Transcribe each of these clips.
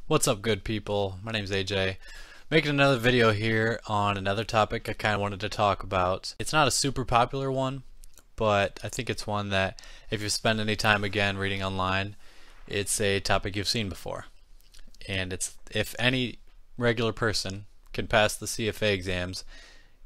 What's up, good people? My name's AJ. Making another video here on another topic I kind of wanted to talk about. It's not a super popular one, but I think it's one that if you spend any time again reading online, it's a topic you've seen before. And it's if any regular person can pass the CFA exams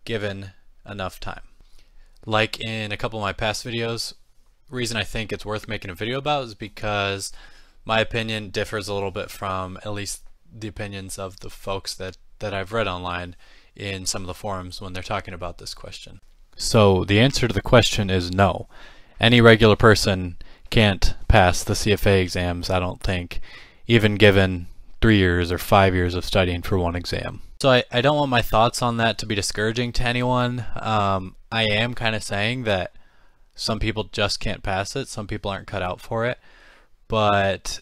given enough time. Like in a couple of my past videos, reason I think it's worth making a video about is because my opinion differs a little bit from at least the opinions of the folks that I've read online in some of the forums when they're talking about this question. So the answer to the question is no. Any regular person can't pass the CFA exams, I don't think, even given 3 years or 5 years of studying for one exam. So I don't want my thoughts on that to be discouraging to anyone. I am kind of saying that some people just can't pass it, some people aren't cut out for it. But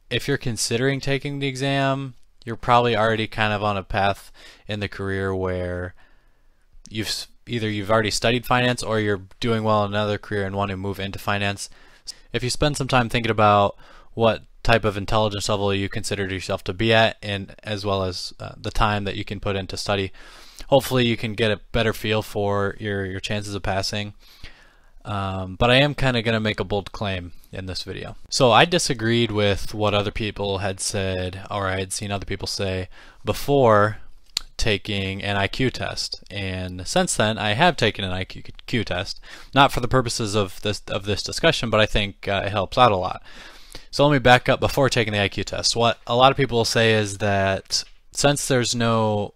if you're considering taking the exam, you're probably already kind of on a path in the career where you've already studied finance or you're doing well in another career and want to move into finance. If you spend some time thinking about what type of intelligence level you consider yourself to be at, and as well as the time that you can put into study, hopefully you can get a better feel for your chances of passing. But I am kind of going to make a bold claim in this video. So I disagreed with what other people had said, or I had seen other people say before taking an IQ test. And since then, I have taken an IQ test, not for the purposes of this discussion, but I think it helps out a lot. So let me back up before taking the IQ test. What a lot of people will say is that since there's no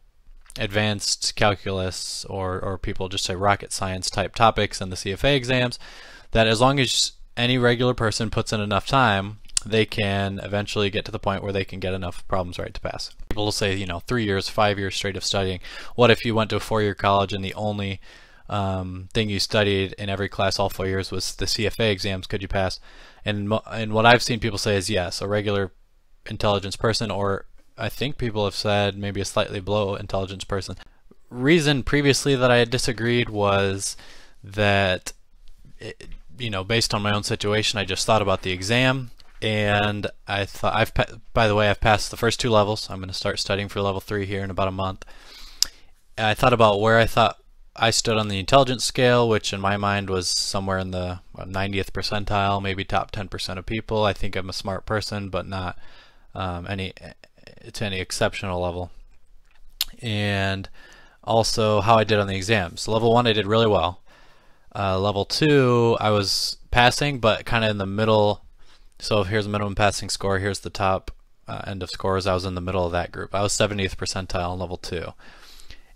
advanced calculus or people just say rocket science type topics in the CFA exams, that as long as any regular person puts in enough time, they can eventually get to the point where they can get enough problems right to pass. People will say, 3 years, 5 years straight of studying. What if you went to a 4-year college and the only thing you studied in every class all 4 years was the CFA exams? Could you pass? And what I've seen people say is yes, a regular intelligence person, or I think people have said maybe a slightly below intelligence person. Reason previously that I had disagreed was that, based on my own situation, I just thought about the exam, and I thought by the way, I've passed the first 2 levels. I'm going to start studying for level 3 here in about a month. And I thought about where I thought I stood on the intelligence scale, which in my mind was somewhere in the 90th percentile, maybe top 10% of people. I think I'm a smart person, but not to any exceptional level. And also how I did on the exams. Level 1 I did really well. Level 2 I was passing, but kind of in the middle. So here's the minimum passing score, here's the top end of scores. I was in the middle of that group. I was 70th percentile in level 2.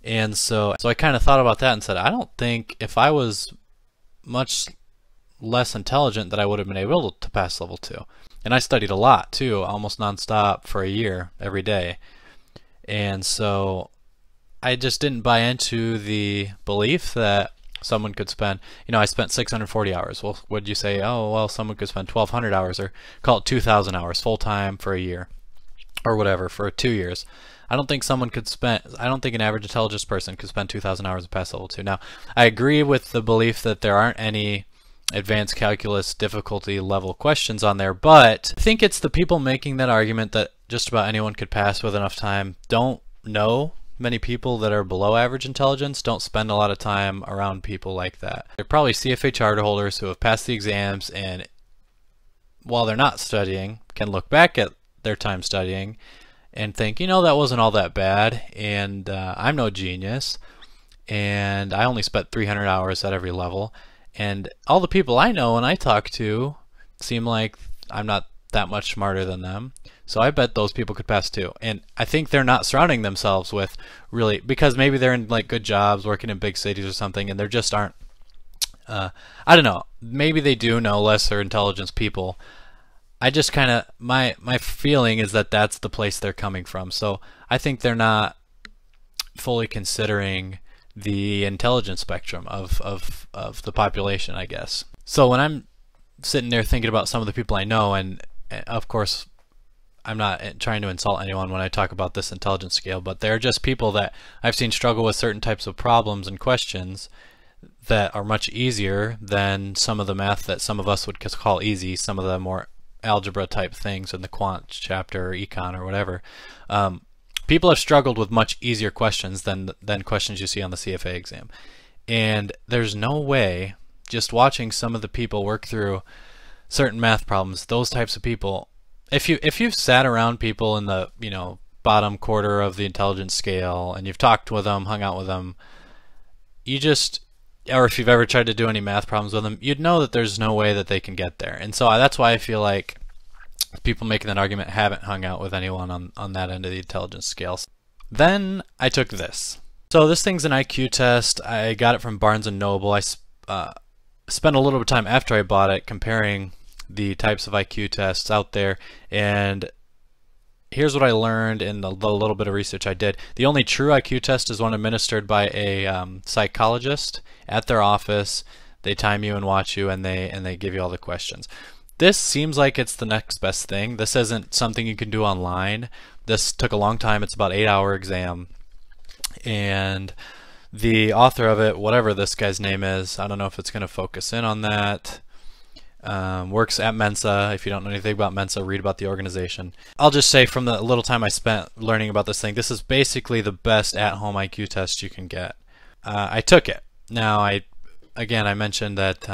And so I kind of thought about that and said, I don't think if I was much less intelligent that I would have been able to pass level 2. And I studied a lot too, almost nonstop for a year, every day. And so I just didn't buy into the belief that someone could spend, I spent 640 hours. Well, would you say, oh, well, someone could spend 1,200 hours or call it 2,000 hours full-time for a year or whatever for 2 years. I don't think an average intelligence person could spend 2,000 hours to pass level 2. Now, I agree with the belief that there aren't any advanced calculus difficulty level questions on there, but I think it's the people making that argument that just about anyone could pass with enough time don't know many people that are below average intelligence, don't spend a lot of time around people like that. They're probably CFA charter holders who have passed the exams, and while they're not studying, can look back at their time studying and think, that wasn't all that bad, and I'm no genius, and I only spent 300 hours at every level. And all the people I know and I talk to seem like I'm not that much smarter than them. So I bet those people could pass too. And I think they're not surrounding themselves with really, because maybe they're in like good jobs, working in big cities or something, and there just aren't, I don't know, maybe they do know lesser intelligence people. I just kind of, my feeling is that that's the place they're coming from. So I think they're not fully considering the intelligence spectrum of the population, I guess. So when I'm sitting there thinking about some of the people I know, and of course I'm not trying to insult anyone when I talk about this intelligence scale, but they're just people that I've seen struggle with certain types of problems and questions that are much easier than some of the math that some of us would call easy, some of the more algebra type things in the quant chapter or econ or whatever, people have struggled with much easier questions than questions you see on the CFA exam. And there's no way, just watching some of the people work through certain math problems, those types of people, if you've sat around people in the bottom quarter of the intelligence scale and you've talked with them, hung out with them, or if you've ever tried to do any math problems with them, you'd know that there's no way that they can get there. And so that's why I feel like people making that argument haven't hung out with anyone on that end of the intelligence scale. Then I took this. So this thing's an IQ test. I got it from Barnes & Noble. I spent a little bit of time after I bought it comparing the types of IQ tests out there, and here's what I learned in the little bit of research I did. The only true IQ test is one administered by a psychologist at their office. They time you and watch you, and they give you all the questions. This seems like it's the next best thing. This isn't something you can do online. This took a long time. It's about 8-hour exam, and the author of it, whatever this guy's name is, I don't know if it's going to focus in on that, works at Mensa. If you don't know anything about Mensa, read about the organization. I'll just say from the little time I spent learning about this thing, this is basically the best at-home IQ test you can get. I took it. Now, I mentioned that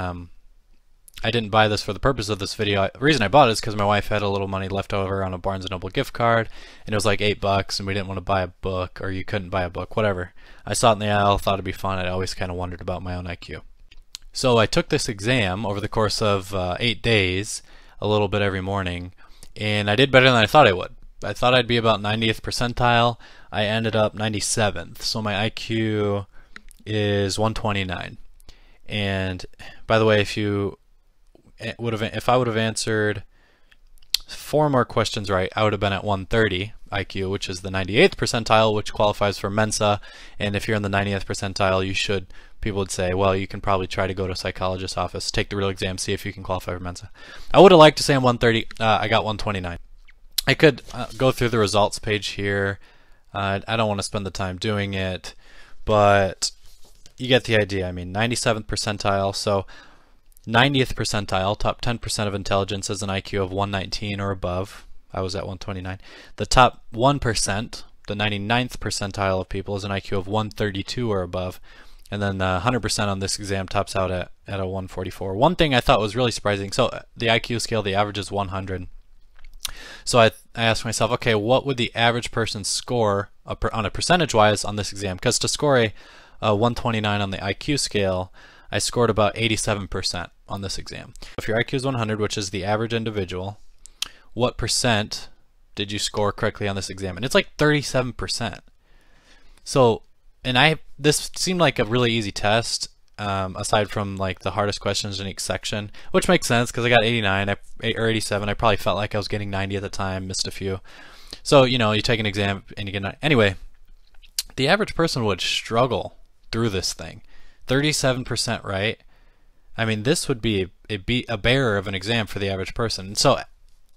I didn't buy this for the purpose of this video. The reason I bought it is because my wife had a little money left over on a Barnes & Noble gift card, and it was like $8, and we didn't want to buy a book, or you couldn't buy a book, whatever. I saw it in the aisle, thought it'd be fun. I'd always kind of wondered about my own IQ. So I took this exam over the course of 8 days, a little bit every morning, and I did better than I thought I would. I thought I'd be about 90th percentile. I ended up 97th, so my IQ is 129. And by the way, if I would have answered 4 more questions right, I would have been at 130 IQ, which is the 98th percentile, which qualifies for Mensa. And if you're in the 90th percentile, people would say, well, you can probably try to go to a psychologist's office, take the real exam, see if you can qualify for Mensa. I would have liked to say I'm 130. I got 129. I could go through the results page here. I don't want to spend the time doing it, but you get the idea. I mean, 97th percentile, so 90th percentile, top 10% of intelligence is an IQ of 119 or above. I was at 129. The top 1%, the 99th percentile of people, is an IQ of 132 or above. And then 100% on this exam tops out at a 144. One thing I thought was really surprising, so the IQ scale, the average is 100. So I asked myself, okay, what would the average person score on a percentage-wise on this exam? Because to score a 129 on the IQ scale, I scored about 87% on this exam. If your IQ is 100, which is the average individual, what percent did you score correctly on this exam? And it's like 37%. So, this seemed like a really easy test, aside from like the hardest questions in each section, which makes sense because I got 89 or 87. I probably felt like I was getting 90 at the time, missed a few. So, you take an exam and you get 90. Anyway, the average person would struggle through this thing. 37% right. I mean, this would be a bearer of an exam for the average person. So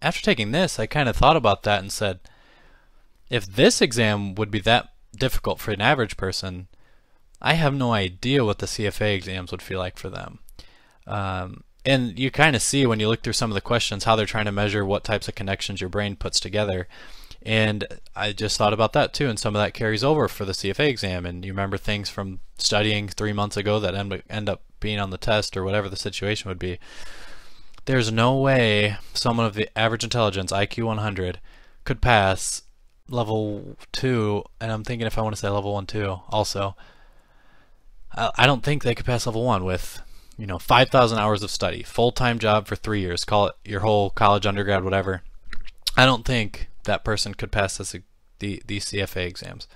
after taking this, I kind of thought about that and said, if this exam would be that difficult for an average person, I have no idea what the CFA exams would feel like for them. And you kind of see when you look through some of the questions how they're trying to measure what types of connections your brain puts together. And I just thought about that too, and some of that carries over for the CFA exam. And you remember things from studying 3 months ago that end up being on the test, or whatever the situation would be. There's no way someone of the average intelligence, IQ 100, could pass level 2, and I'm thinking if I want to say level 1 too also. I don't think they could pass level 1 with 5,000 hours of study, full-time job for 3 years, call it your whole college, undergrad, whatever. I don't think that person could pass the CFA exams.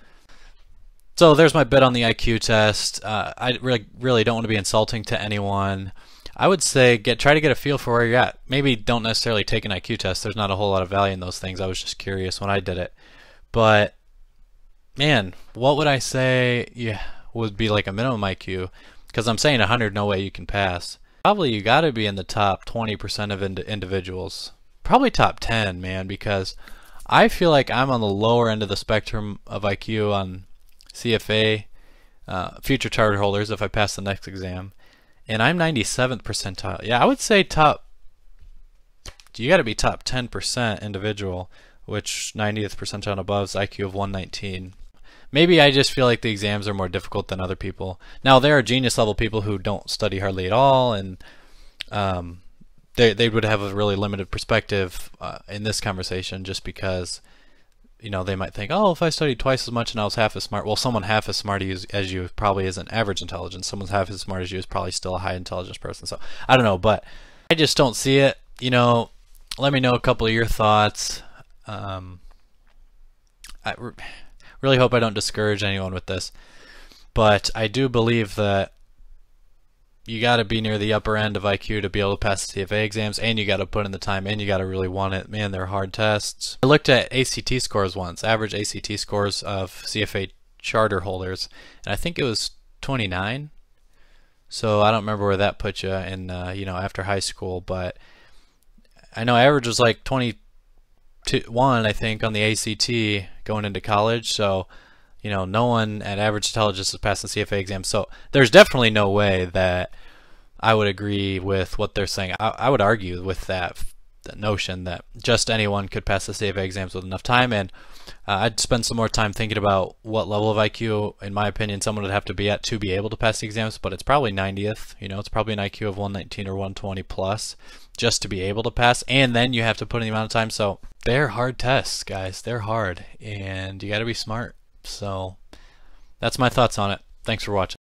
So there's my bit on the IQ test. I really don't want to be insulting to anyone. I would say try to get a feel for where you're at. Maybe don't necessarily take an IQ test. There's not a whole lot of value in those things. I was just curious when I did it. But man, what would I say would be like a minimum IQ? Because I'm saying 100, no way you can pass. Probably you got to be in the top 20% of individuals. Probably top 10, man, because I feel like I'm on the lower end of the spectrum of IQ on CFA, future charter holders if I pass the next exam. And I'm 97th percentile. Yeah, I would say top you got to be top 10% individual, which 90th percentile and above is IQ of 119. Maybe I just feel like the exams are more difficult than other people. Now, there are genius level people who don't study hardly at all, and they would have a really limited perspective in this conversation, just because, you know, they might think, oh, if I studied twice as much and I was half as smart. Well, someone half as smart as you probably isn't average intelligence. Someone half as smart as you is probably still a high intelligence person. So I don't know, but I just don't see it. You know, let me know a couple of your thoughts. I really hope I don't discourage anyone with this, but I do believe that you got to be near the upper end of IQ to be able to pass the CFA exams, and you got to put in the time, and you got to really want it. Man, they're hard tests. I looked at ACT scores once, average ACT scores of CFA charter holders, and I think it was 29. So I don't remember where that put you in, you know, after high school, but I know average was like 21, I think, on the ACT going into college. So, you know, no one at average intelligence is passing the CFA exam. So there's definitely no way that I would agree with what they're saying. I would argue with that notion that just anyone could pass the CFA exams with enough time. And I'd spend some more time thinking about what level of IQ, in my opinion, someone would have to be at to be able to pass the exams. But it's probably 90th. You know, it's probably an IQ of 119 or 120 plus just to be able to pass. And then you have to put in the amount of time. So they're hard tests, guys. They're hard. And you got to be smart. So that's my thoughts on it. Thanks for watching.